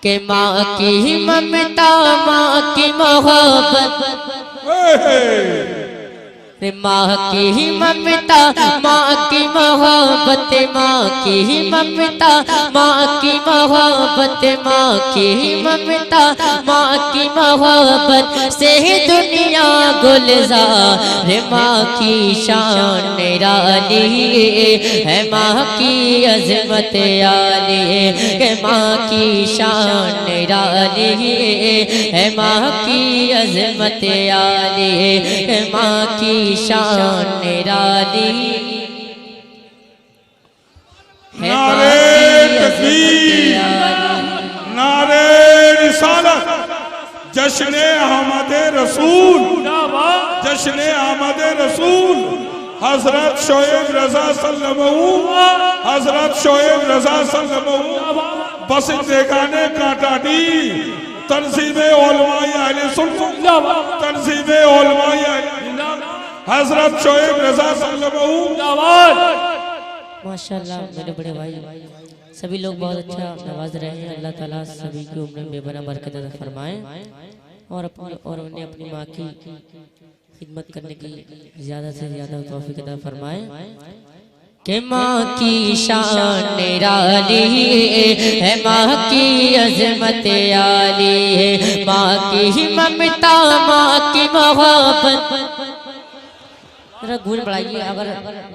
के माँ की ममता माँ की मोहब्बत, माँ की ममता माँ की मोहब्बत, माँ की ममता माँ की मोहब्बत, माँ की ममता माँ की मोहब्बत से दुनिया गुलजार, माँ की शान निराली है, माँ की अजमत आली है, माँ की शान निराली है, माँ की अजमत आली है, माँ की शान निराली है, नारे तकबीर, नारे रिसालत, जश्न अहमद रसूल, जश्न अहमद रसूल, हजरत शोएब रजा सल्लल्लाहु, हजरत शोएब रजा सल्लल्लाहु बस देगाने काटाडी तंजीमे उलमाए अहले सुन्नत, तंजीमे उलमाए हजरत शोएब रजा सल्लल्लाहु। माशाल्लाह मेरे बड़े भाई सभी लोग बहुत अच्छा नवाज रहे हैं। अल्लाह ताला सभी की उम्र में बेपनाह बरकत अता फरमाए और उन्हें अपनी माँ की खिदमत करने की ज़्यादा से ज़्यादा तौफीक अता फरमाए। कि माँ की शान निराली है, माँ की अजमत आली है, माँ की ममता माँ की मोहब्बत। जरा गूंज बढ़ाइए, अगर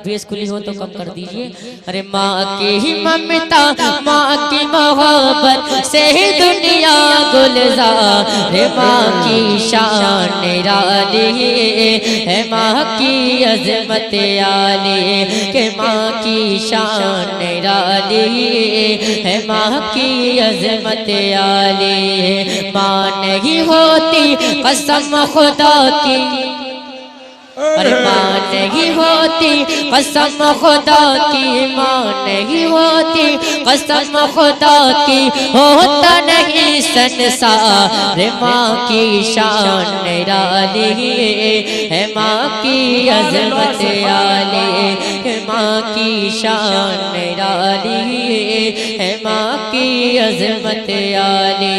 बेस खुली हो तो कम कर दीजिए। अरे माँ की ममता माँ की मोहब्बत से दुनिया गुलजार, माँ की शान निराली है, माँ की अजमत आली के, माँ की शान निराली है, माँ की अजमत आली। माँ नहीं होती कसम खुदा की, अरे माँ नहीं होती कसम खुदा की, माँ नहीं होती कसम खुदा की, होता नहीं संसार, माँ की शान निराली है, माँ की अजमत आली है, माँ की शान निराली है, माँ की अजमत आली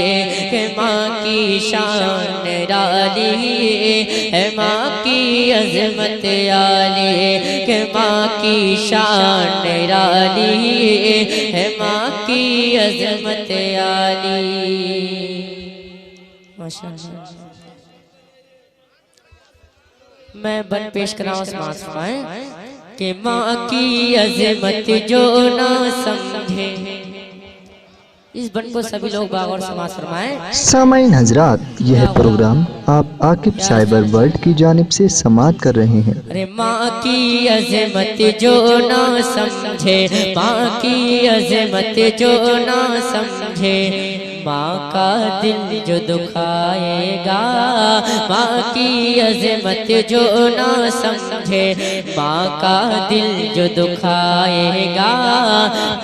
है, माँ की शान निराली है, माँ की अजमत आली के, माँ की शान निराली है, माँ की अजमत आली। माशाअल्लाह मैं बन पेश कर रहा हूँ समाज फरमाए कि माँ की अजमत जो ना समझे। इस बन को सभी लोग बाग और समाज फरमाए। सामाईन हजरात, यह प्रोग्राम आप आकिब साइबर वर्ल्ड की जानिब से समाअत कर रहे हैं। अरे माँ की अजमत जो ना समझे, माँ की अजमत जो ना समझे, माँ का दिल जो दुखाएगा, माँ की अजमत जो ना समझे, माँ का दिल जो दुखाएगा,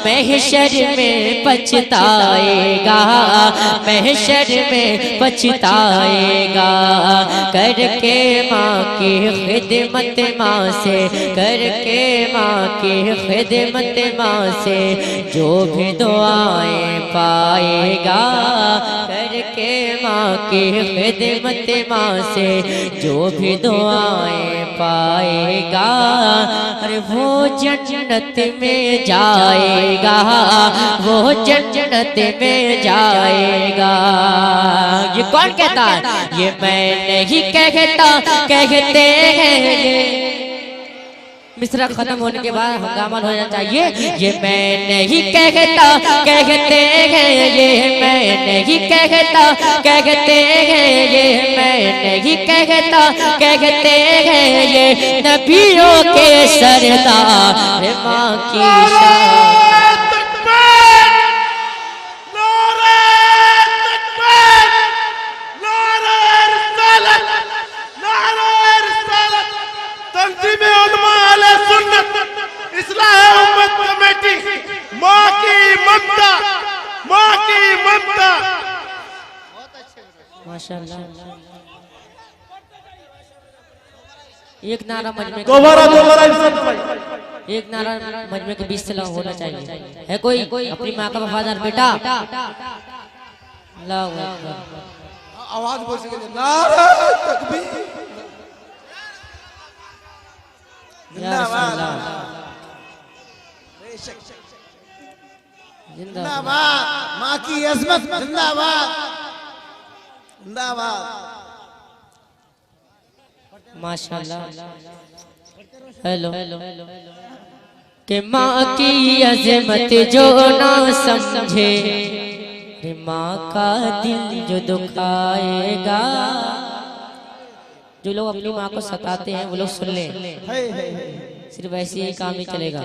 महशर में पछताएगा, महशर में पछताएगा, करके माँ की खिदमत माँ से, करके माँ की खिदमत माँ से जो भी दुआएं पाएगा, करके माँ की खिदमत माँ से जो भी दुआएं पाएगा, अरे वो जन्नत में जाएगा, वो जन्नत में जाएगा। ये कौन कहता है? ये मैं नहीं कहता, कहते हैं ये। मिसरा खत्म होने के बाद हंगामा हो जाना चाहिए। ये मैं नहीं कहता, कहते हैं ये, मैं नहीं कहता, कहते हैं ये, मैं नहीं कहता, कहते हैं ये, नबियों के सरदार माँ की शान। माँ की ममता, माँ की ममता। माशाअल्लाह एक नारा मजमे एक नारा मजमे के बीच से होना चाहिए। है कोई अपनी माँ का वफादार बेटा? अल्लाहु अकबर। आवाज बोल सके नारे तकबीर या रसूल अल्लाह। जिंदाबाद। जिंदाबाद माँ की अजमत जिंदाबाद जिंदाबाद। माशाल्लाह। हेलो कि माँ की अजमत जो ना समझे, रे माँ का दिल जो दुखाएगा। जो लोग अपनी माँ को सताते हैं वो लोग सुन लें, सिर्फ ऐसे ही काम ही चलेगा।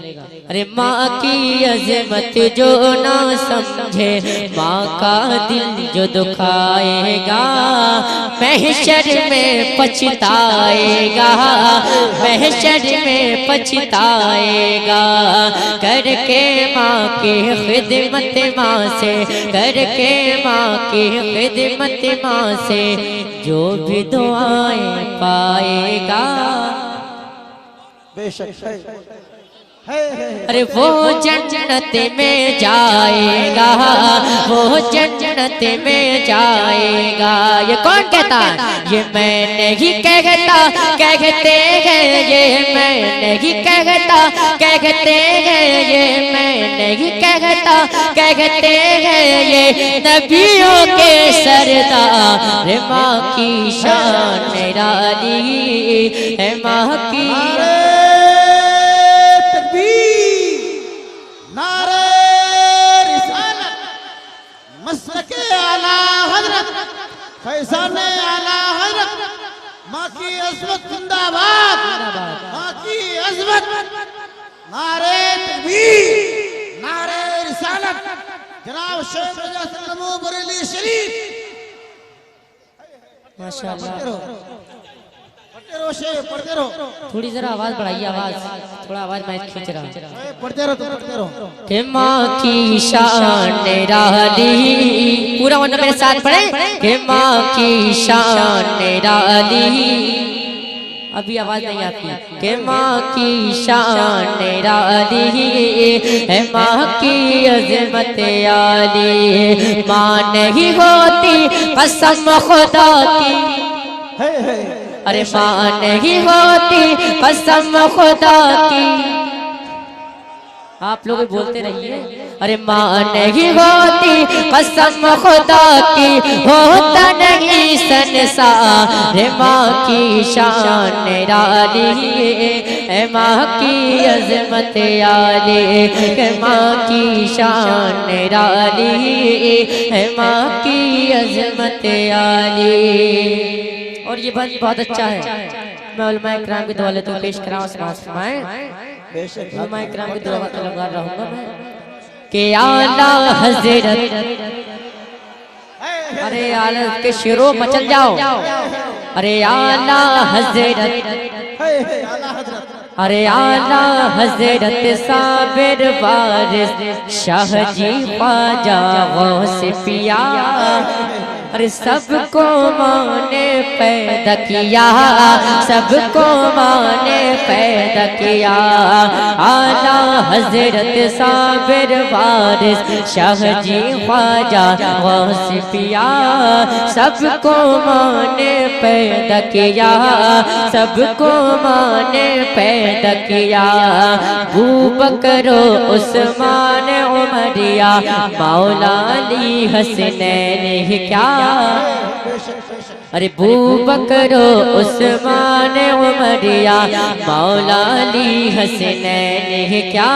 अरे माँ की अजमत जो ना समझे, माँ का दिल जो दुखाएगा, महशर में पछताएगा, महशर में पछताएगा। करके माँ की खिदमत माँ से, करके माँ की खिदमत माँ से जो भी दुआएं पाएगा। बेशक अरे वो जन्नत में जाएगा, वो जन्नत में जाएगा। ये कौन कहता है? ये मैं नहीं कहता, कहते हैं ये मैं नहीं कहता, कहते हैं ये मैं नहीं कहता, कहते हैं ये नबियों के सरदार। माँ की शान निराली है, माँ की फैज़ाने आला हज़रत माँ की अज़मत जिंदाबाद, माँ की अज़मत। नारे तकबीर, नारे रिसालत, जनाब शेख रज़ा सल्लल्लाहु बरेली शरीफ। माशाल्लाह। पढ़ते रहो शेख, पढ़ते रहो। थोड़ी जरा आवाज बढ़ाइए, आवाज थोड़ा आवाज मैं खींच रहा हूँ। पढ़ते रहो, पढ़ते रहो। कि माँ की शान निराली, पूरा वरना मेरे साथ पढ़े। कि माँ की शान निराली, अभी आवाज नहीं आती। कि माँ की शान निराली है, माँ की अजमत आली। माँ नहीं होती कसम खुदा की, अरे माँ नहीं होती कसम खुदा की। आप लोग बोलते रहिए। अरे माँ नहीं होती कसम खुदा की, होता नहीं संसार। माँ की शान निराली है, माँ की अजमत आली है, माँ की शान निराली है, माँ की अजमत आली। और ये बंद बहुत अच्छा है। मैं उलमा इकराम की दुआ लेता हूँ, पेश कराऊँ समाज फरमाएं। उलमा इकराम की दुआ का लगा रहूँगा मैं कि आला हज़रत, अरे आला के शेरों मचल जाओ। अरे आला हज़रत, अरे आला हज़रत साबिर वारिस शाह जी ख्वाजा गौस पिया। अरे सबको माने पैदा किया, सबको माने पैदा किया। आला हज़रत साबिर वारिस शाह जी ख्वाजा गौस पिया। सबको माने पैदा किया, सबको माने पैदा किया। अबू बकर उस्मान उमरिया, मौला अली हसनैन है क्या। अरे अबू बकर उस्मान उमरिया, मौला अली हसनैन है क्या।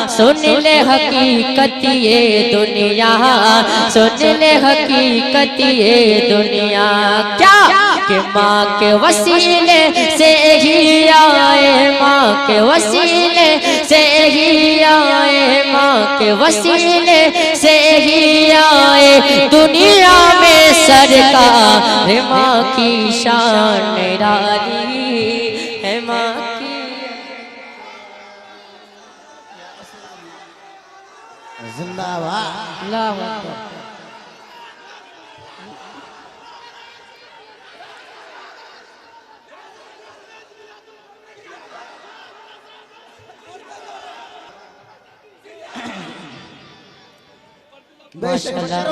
सुन ले हकीकत ये दुनिया, सुन ले हकीकत ये दुनिया। क्या कि माँ के वसीले से ही आए, माँ के वसीले से ही आए, माँ के वसीले से ही आए दुनिया में सरकार। माँ की शान निराली है, माँ की जिंदाबाद। अल्लाहु अकबर। माशाल्लाह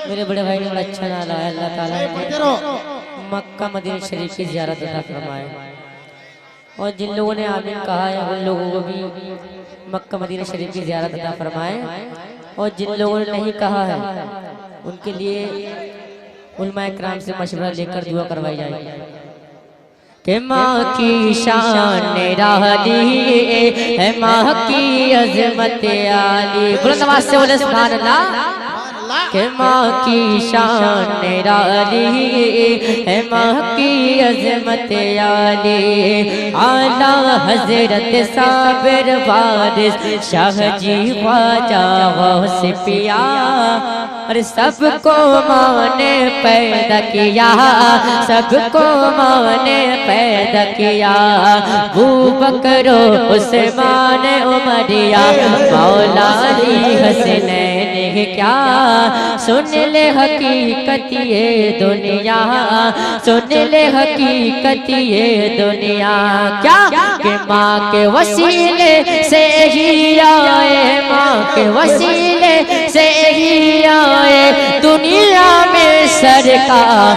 मेरे बड़े भाई ने बड़ा अच्छा नाला है। अल्लाह ताला ने मक्का मदीना शरीफ की ज़ियारत अता फरमाए। और जिन लोगों ने आमीन कहा है उन लोगों को भी मक्का मदीना शरीफ की ज़ियारत अता फरमाए। और जिन लोगों ने नहीं कहा है उनके लिए उलमाए किराम से मशवरा लेकर दुआ करवाई जाएगी कि माँ की शान निराली है, माँ की अजमत आली। बुलंद आवाज से बोले सुभान अल्लाह। कि माँ की शान निराली है, माँ की अजमत आली। आला हजरत साबिर वारिस शाह जी ख्वाजा गौस पिया। और सबको माने पैदा किया, सबको माने पैदा किया। अबू बकर उस्मान उमरिया मौला अली हसनैन क्या। सुन ले हकीकत ये दुनिया, सुन ले हकीकत ये दुनिया। क्या कि माँ के वसीले से ही आए, माँ के वसीले से ही आए दुनिया में सरकार।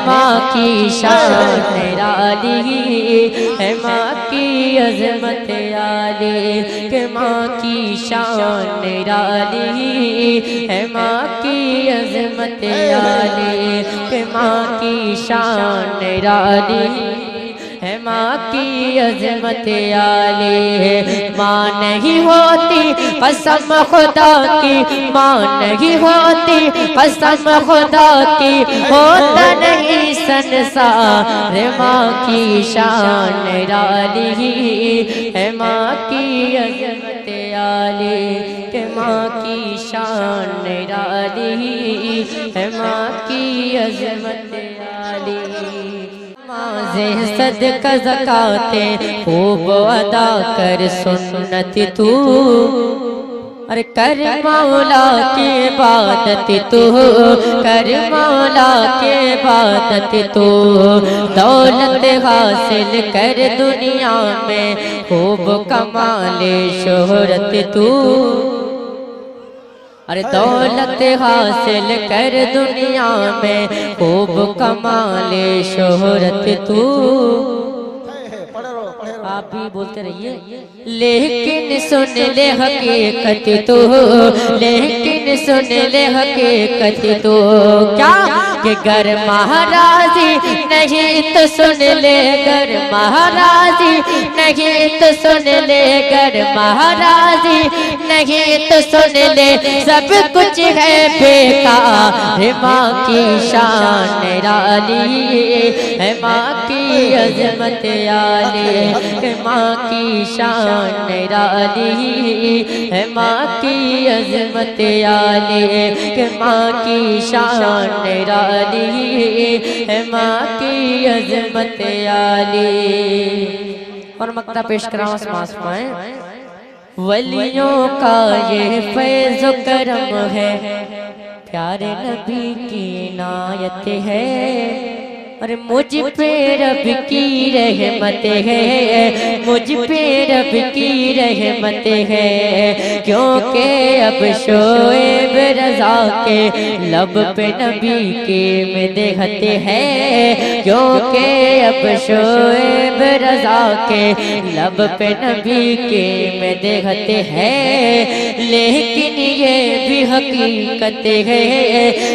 माँ की शान निराली है, माँ की अजमत आली। कि माँ की शान निराली है, माँ की अजमत आली। कि माँ की शान निराली है, माँ की अजमत आली। माँ नहीं होती कसम खुदा की, माँ नहीं होती कसम खुदा की, होता नहीं संसार। माँ की शान निराली है, माँ की अजमत आली। कि माँ की शान निराली है, माँ की अजमत आली। नमाज़े सदका ज़काते खूब अदा कर सुन्नत तू। अरे कर मौला की इबादत तू, कर मौला की इबादत तू। दौलत हासिल कर दुनिया में खूब कमाले शोहरत तू। अरे दौलत हासिल कर दुनिया में खूब कमाले शोहरत तू। आप भी बोलते रहिए। लेकिन सुन ले हकीकत तो, लेकिन सुन ले हकीकत तो। क्या कि गर महाराजी नहीं तो सुन ले, गर महाराजी नहीं तो सुन ले, गर महाराजी नहीं तो सुन ले, सब कुछ है बेकार। माँ की शान निराली है, माँ की अजमत आली। माँ की शान निराली है, माँ की अजमत आली। माँ की शान निराली है, माँ की अजमत आली। और मक्ता पेश कराओ समाए। वलियों का ये फैज़ करम है, प्यारे नबी की इनायत है। अरे मुझ पे रब की रहमत है, मुझ पे रब की रहमत है। क्योंकि अब शोएब रज़ा के लब पे नबी की मदहत है। क्योंकि अब शोएब रज़ा के लब पे नबी की मदहत है। लेकिन ये भी हकीकत है,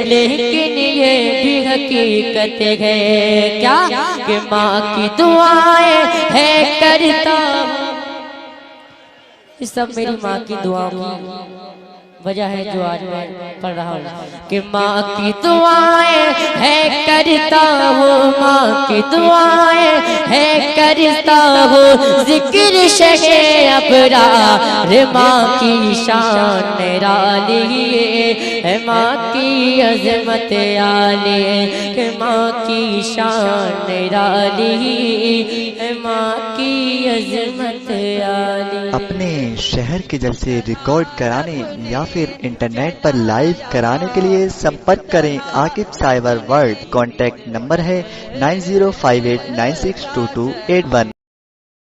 लेकिन ये भी हकीकत है। क्या कि माँ की दुआएं है करता हूँ। ये सब मेरी माँ की दुआओं की वजह है जो आज मैं पढ़ रहा हूँ। कि माँ की दुआएं है करता हूँ, माँ की दुआएं है करता हूँ। जिक्र शहे अबरार माँ की शान निराली है, माँ की अजमत आली। कि माँ की शान निराली है, माँ की अजमत आली। अपने शहर के जलसे रिकॉर्ड कराने या फिर इंटरनेट पर लाइव कराने के लिए संपर्क करें Aqib cyber world. Contact number है 9058962281।